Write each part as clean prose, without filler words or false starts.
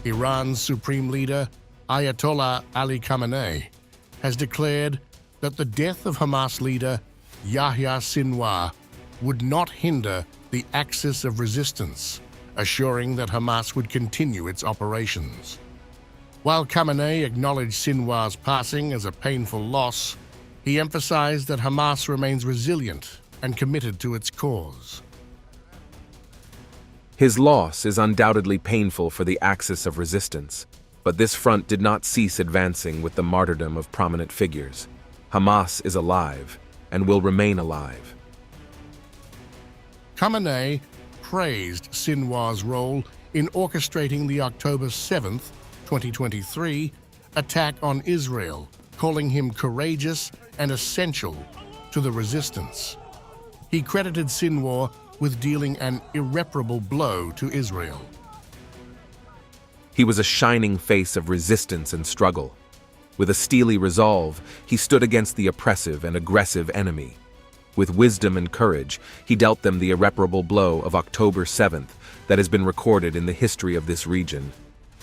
Iran's supreme leader, Ayatollah Ali Khamenei, has declared that the death of Hamas leader Yahya Sinwar would not hinder the axis of resistance, assuring that Hamas would continue its operations. While Khamenei acknowledged Sinwar's passing as a painful loss, he emphasized that Hamas remains resilient and committed to its cause. His loss is undoubtedly painful for the axis of resistance, but this front did not cease advancing with the martyrdom of prominent figures. Hamas is alive and will remain alive. Khamenei praised Sinwar's role in orchestrating the October 7, 2023, attack on Israel, calling him courageous and essential to the resistance. He credited Sinwar with dealing an irreparable blow to Israel. He was a shining face of resistance and struggle. With a steely resolve, he stood against the oppressive and aggressive enemy. With wisdom and courage, he dealt them the irreparable blow of October 7th that has been recorded in the history of this region.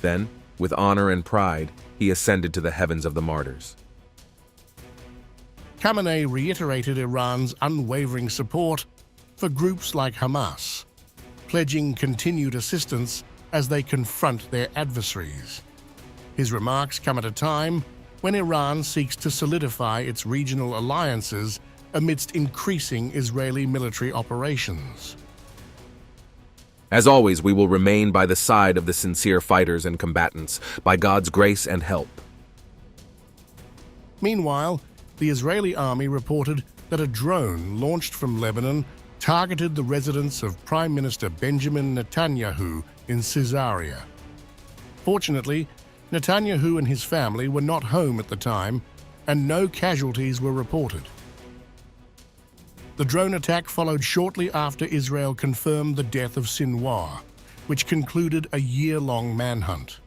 Then, with honor and pride, he ascended to the heavens of the martyrs. Khamenei reiterated Iran's unwavering support for groups like Hamas, pledging continued assistance as they confront their adversaries. His remarks come at a time when Iran seeks to solidify its regional alliances amidst increasing Israeli military operations. As always, we will remain by the side of the sincere fighters and combatants, by God's grace and help. Meanwhile, the Israeli army reported that a drone launched from Lebanon targeted the residence of Prime Minister Benjamin Netanyahu in Caesarea. Fortunately, Netanyahu and his family were not home at the time, and no casualties were reported. The drone attack followed shortly after Israel confirmed the death of Sinwar, which concluded a year-long manhunt.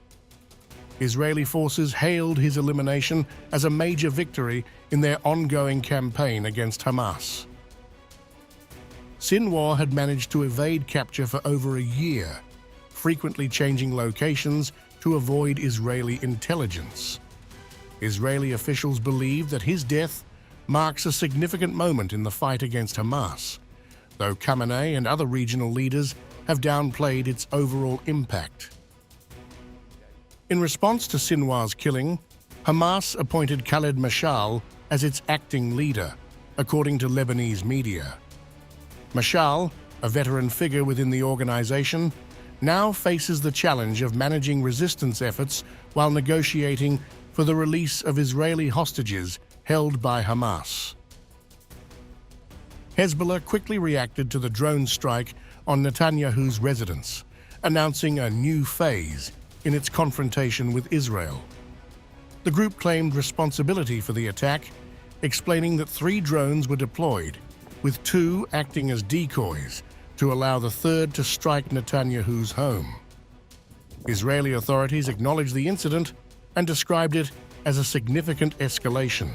Israeli forces hailed his elimination as a major victory in their ongoing campaign against Hamas. Sinwar had managed to evade capture for over a year, frequently changing locations to avoid Israeli intelligence. Israeli officials believe that his death marks a significant moment in the fight against Hamas, though Khamenei and other regional leaders have downplayed its overall impact. In response to Sinwar's killing, Hamas appointed Khaled Mashal as its acting leader, according to Lebanese media. Mashal, a veteran figure within the organization, now faces the challenge of managing resistance efforts while negotiating for the release of Israeli hostages held by Hamas. Hezbollah quickly reacted to the drone strike on Netanyahu's residence, announcing a new phase in its confrontation with Israel. The group claimed responsibility for the attack, explaining that 3 drones were deployed, with 2 acting as decoys to allow the third to strike Netanyahu's home. Israeli authorities acknowledged the incident and described it as a significant escalation.